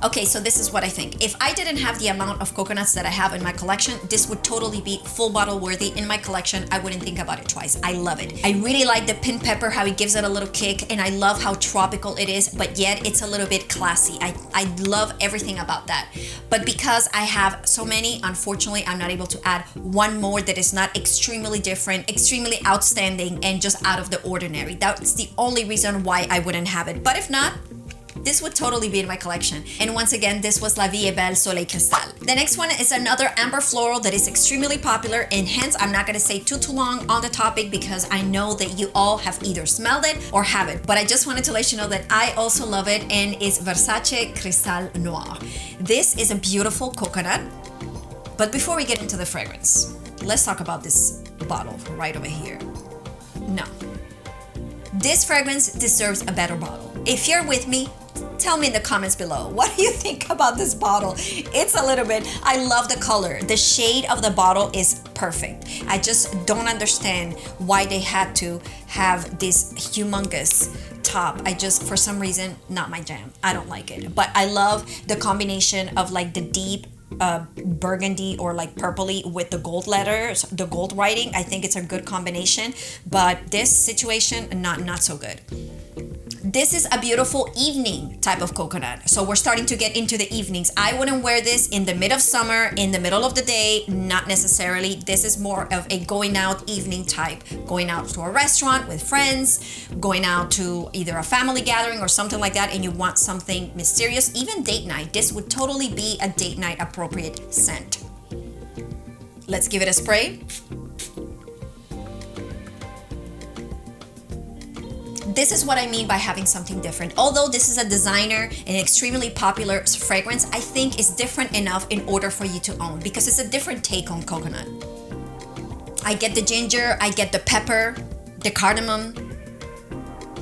Okay, so this is what I think. If I didn't have the amount of coconuts that I have in my collection, this would totally be full bottle worthy in my collection. I wouldn't think about it twice. I love it. I really like the pink pepper, how it gives it a little kick, and I love how tropical it is, but yet it's a little bit classy. I love everything about that. But because I have so many, unfortunately, I'm not able to add one more that is not extremely different, extremely outstanding, and just out of the ordinary. That's the only reason why I wouldn't have it. But if not, this would totally be in my collection. And once again, this was La Vie est Belle Soleil Cristal. The next one is another amber floral that is extremely popular, and hence I'm not gonna say too long on the topic because I know that you all have either smelled it or have it. But I just wanted to let you know that I also love it, and it's Versace Cristal Noir. This is a beautiful coconut. But before we get into the fragrance, let's talk about this bottle right over here. No. This fragrance deserves a better bottle. If you're with me, tell me in the comments below, what do you think about this bottle? It's a little bit, I love the color. The shade of the bottle is perfect. I just don't understand why they had to have this humongous top. I just, for some reason, not my jam. I don't like it. But I love the combination of like the deep burgundy or like purpley with the gold letters, the gold writing. I think it's a good combination, but this situation, not so good. This is a beautiful evening type of coconut. So we're starting to get into the evenings. I wouldn't wear this in the mid of summer, in the middle of the day, not necessarily. This is more of a going out evening type. Going out to a restaurant with friends, going out to either a family gathering or something like that, and you want something mysterious, even date night. This would totally be a date night appropriate scent. Let's give it a spray. This is what I mean by having something different. Although this is a designer and extremely popular fragrance, I think it's different enough in order for you to own, because it's a different take on coconut. I get the ginger, I get the pepper, the cardamom.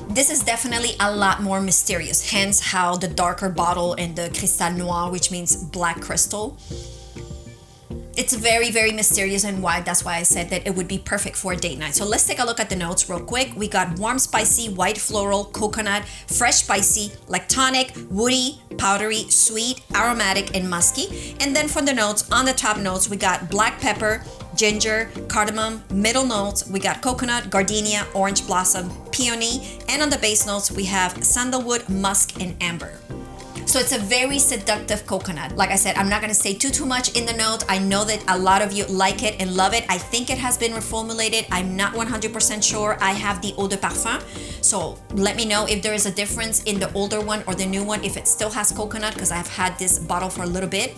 This is definitely a lot more mysterious, hence how the darker bottle and the Cristal Noir, which means black crystal. It's very, very mysterious, and why that's why I said that it would be perfect for a date night. So let's take a look at the notes real quick. We got warm, spicy, white floral, coconut, fresh, spicy, lactonic, woody, powdery, sweet, aromatic, and musky. And then from the notes, on the top notes, we got black pepper, ginger, cardamom. Middle notes, we got coconut, gardenia, orange blossom, peony. And on the base notes, we have sandalwood, musk, and amber. So it's a very seductive coconut. Like I said, I'm not gonna say too much in the note. I know that a lot of you like it and love it. I think it has been reformulated. I'm not 100% sure. I have the eau de parfum. So let me know if there is a difference in the older one or the new one, if it still has coconut, because I've had this bottle for a little bit.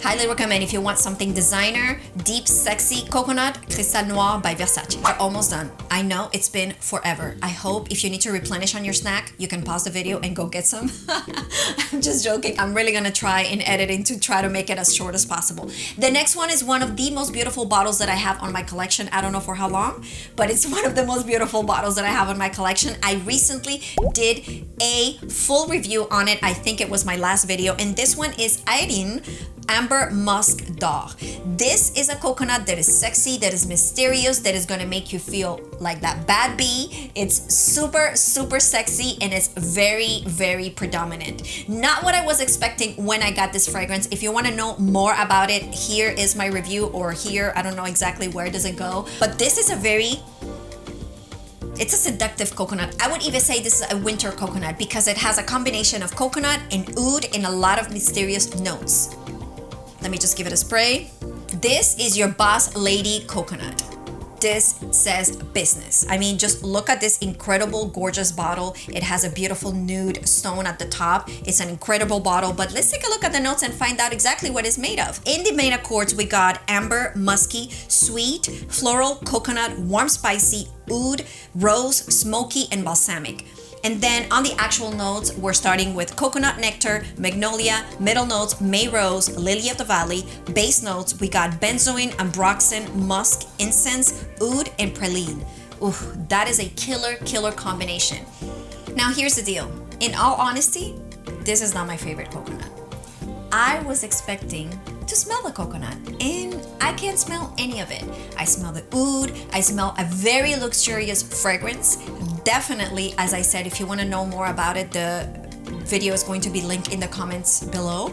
Highly recommend if you want something designer, deep, sexy coconut, Cristal Noir by Versace. We're almost done. I know it's been forever. I hope if you need to replenish on your snack, you can pause the video and go get some. I'm just joking. I'm really gonna try in editing to try to make it as short as possible. The next one is one of the most beautiful bottles that I have on my collection. I don't know for how long, but it's one of the most beautiful bottles that I have on my collection. I recently did a full review on it. I think it was my last video, and this one is Irene Amber Musk D'Or. This is a coconut that is sexy, that is mysterious, that is gonna make you feel like that bad bee. It's super, super sexy, and it's very, very predominant. Not what I was expecting when I got this fragrance. If you wanna know more about it, here is my review, or here, I don't know exactly where does it go. But this is it's a seductive coconut. I would even say this is a winter coconut because it has a combination of coconut and oud and a lot of mysterious notes. Let me just give it a spray. This is your Boss Lady coconut. this says business. I mean, just look at this incredible, gorgeous bottle. It has a beautiful nude stone at the top. It's an incredible bottle, but let's take a look at the notes and find out exactly what it's made of. In the main accords, we got amber, musky, sweet, floral, coconut, warm, spicy, oud, rose, smoky, and balsamic. And then on the actual notes, we're starting with coconut nectar, magnolia, middle notes, May rose, lily of the valley. Base notes, we got benzoin, ambroxan, musk, incense, oud, and praline. Ooh, that is a killer combination. Now here's the deal. In all honesty, this is not my favorite coconut. I was expecting to smell the coconut, and I can't smell any of it. I smell the oud, I smell a very luxurious fragrance. Definitely, as I said, if you want to know more about it, the video is going to be linked in the comments below.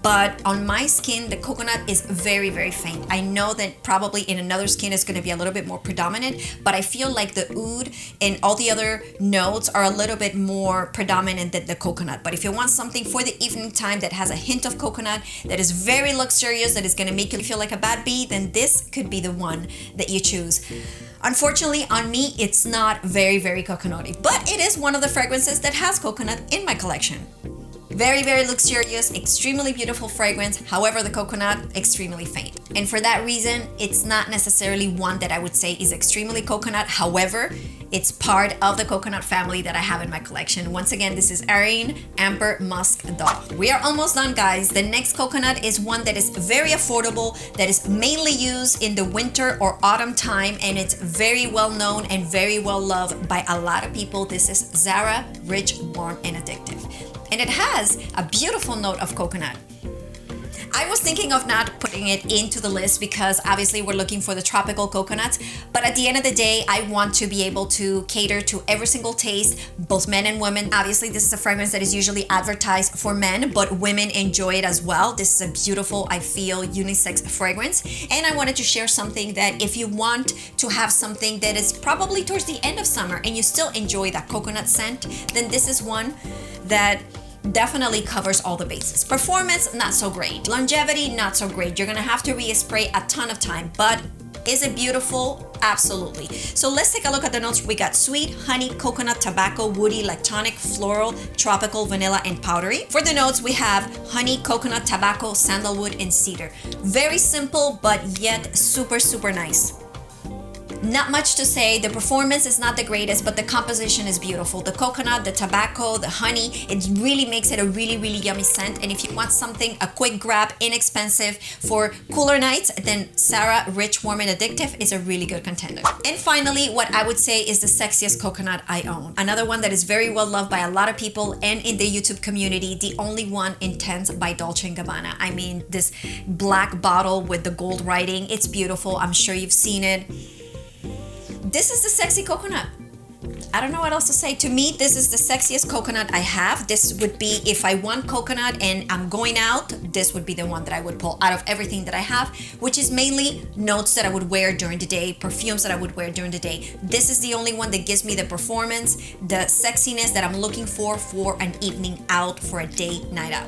But on my skin, the coconut is very faint. I know that probably in another skin it's going to be a little bit more predominant, but I feel like the oud and all the other notes are a little bit more predominant than the coconut. But if you want something for the evening time that has a hint of coconut, that is very luxurious, that is going to make you feel like a bad bee, then this could be the one that you choose. Unfortunately, on me, it's not very coconutty, but it is one of the fragrances that has coconut in my collection. Very luxurious, extremely beautiful fragrance. However, the coconut, extremely faint. And for that reason, it's not necessarily one that I would say is extremely coconut. However, it's part of the coconut family that I have in my collection. Once again, this is Irene, Amber, Musk, Dog. We are almost done, guys. The next coconut is one that is very affordable, that is mainly used in the winter or autumn time, and it's very well known and very well loved by a lot of people. This is Zara, Rich, Warm, and Addictive. And it has a beautiful note of coconut. I was thinking of not putting it into the list because obviously we're looking for the tropical coconuts, but at the end of the day, I want to be able to cater to every single taste, both men and women. Obviously, this is a fragrance that is usually advertised for men, but women enjoy it as well. This is a beautiful, I feel, unisex fragrance. And I wanted to share something that if you want to have something that is probably towards the end of summer and you still enjoy that coconut scent, then this is one that definitely covers all the bases. Performance, not so great. Longevity, not so great. You're gonna have to respray a ton of time, but is it beautiful? Absolutely. So let's take a look at the notes. We got sweet, honey, coconut, tobacco, woody, lactonic, floral, tropical, vanilla, and powdery. For the notes, we have honey, coconut, tobacco, sandalwood, and cedar. Very simple, but yet super nice. Not much to say. The performance is not the greatest, but the composition is beautiful. The coconut, the tobacco, the honey, it really makes it a really yummy scent. And if you want something, a quick grab, inexpensive for cooler nights, then Zara, Rich, Warm, and Addictive is a really good contender. And finally, what I would say is the sexiest coconut I own. Another one that is very well loved by a lot of people and in the YouTube community, the only one Intense by Dolce & Gabbana. I mean, this black bottle with the gold writing, it's beautiful. I'm sure you've seen it. This is the sexy coconut. I don't know what else to say. To me, this is the sexiest coconut I have. This would be, if I want coconut and I'm going out, this would be the one that I would pull out of everything that I have, which is mainly notes that I would wear during the day, perfumes that I would wear during the day. This is the only one that gives me the performance, the sexiness that I'm looking for an evening out, for a date night out.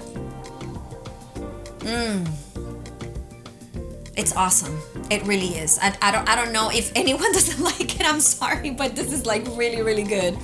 It's awesome. It really is. I don't know if anyone doesn't like it. I'm sorry, but this is like really good.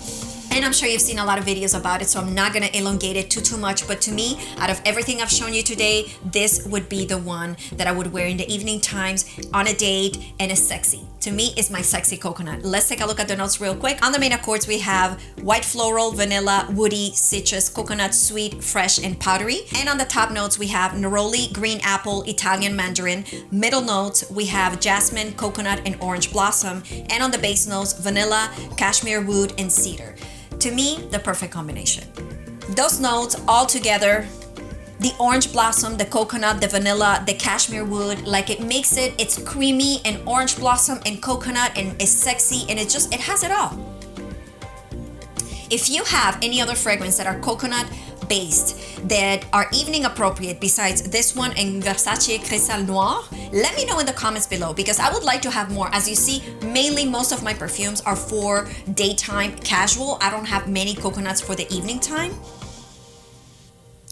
And I'm sure you've seen a lot of videos about it, so I'm not gonna elongate it too much. But to me, out of everything I've shown you today, this would be the one that I would wear in the evening times, on a date, and is sexy. To me, it's my sexy coconut. Let's take a look at the notes real quick. On the main accords, we have white floral, vanilla, woody, citrus, coconut, sweet, fresh, and powdery. And on the top notes, we have neroli, green apple, Italian mandarin. Middle notes, we have jasmine, coconut, and orange blossom. And on the base notes, vanilla, cashmere wood, and cedar. To me, the perfect combination. Those notes all together, the orange blossom, the coconut, the vanilla, the cashmere wood, like it makes it, it's creamy and orange blossom and coconut and it's sexy and it has it all. If you have any other fragrance that are coconut based that are evening appropriate besides this one and Versace Cristal Noir, let me know in the comments below because I would like to have more. As you see, mainly most of my perfumes are for daytime casual. I don't have many coconuts for the evening time.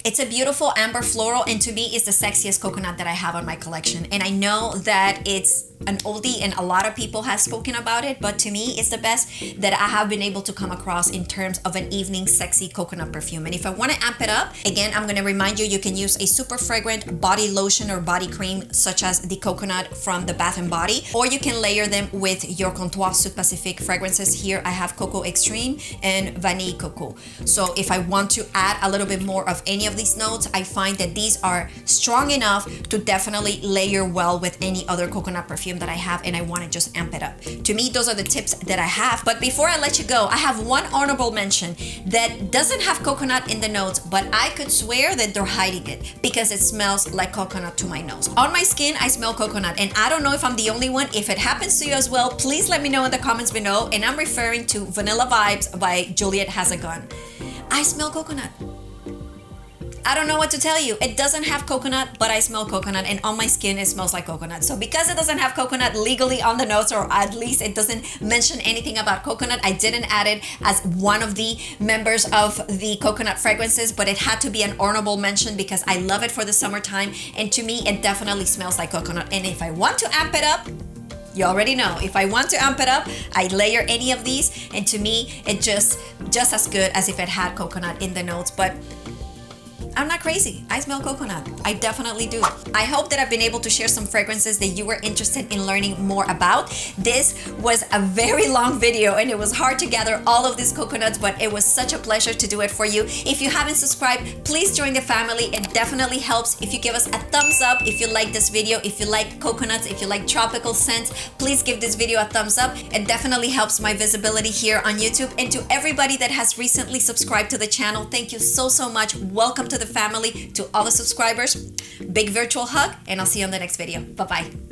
It's a beautiful amber floral and to me it's the sexiest coconut that I have on my collection. And I know that it's an oldie and a lot of people have spoken about it, but to me it's the best that I have been able to come across in terms of an evening sexy coconut perfume. And if I want to amp it up, again, I'm going to remind you, you can use a super fragrant body lotion or body cream such as the coconut from the Bath & Body, or you can layer them with your Comptoir Sud Pacific fragrances. Here I have Cocoa Extreme and Vanille Cocoa. So if I want to add a little bit more of any of these notes, I find that these are strong enough to definitely layer well with any other coconut perfume that I have, and I want to just amp it up. To me, those are the tips that I have. But before I let you go, I have one honorable mention that doesn't have coconut in the notes, but I could swear that they're hiding it because it smells like coconut to my nose. On my skin, I smell coconut, and I don't know if I'm the only one. If it happens to you as well, please let me know in the comments below. And I'm referring to Vanilla Vibes by Juliet Has a Gun. I smell coconut. I don't know what to tell you. It doesn't have coconut, but I smell coconut, and on my skin it smells like coconut. So because it doesn't have coconut legally on the notes, or at least it doesn't mention anything about coconut, I didn't add it as one of the members of the coconut fragrances, but it had to be an honorable mention because I love it for the summertime, and to me it definitely smells like coconut. And if I want to amp it up, you already know, if I want to amp it up, I layer any of these, and to me it just as good as if it had coconut in the notes. But I'm not crazy. I smell coconut. I definitely do. I hope that I've been able to share some fragrances that you were interested in learning more about. This was a very long video and it was hard to gather all of these coconuts, but it was such a pleasure to do it for you. If you haven't subscribed, please join the family. It definitely helps if you give us a thumbs up if you like this video. If you like coconuts, if you like tropical scents, please give this video a thumbs up. It definitely helps my visibility here on YouTube. And to everybody that has recently subscribed to the channel, thank you so much. Welcome to the family. To all the subscribers, big virtual hug, and I'll see you on the next video. Bye-bye.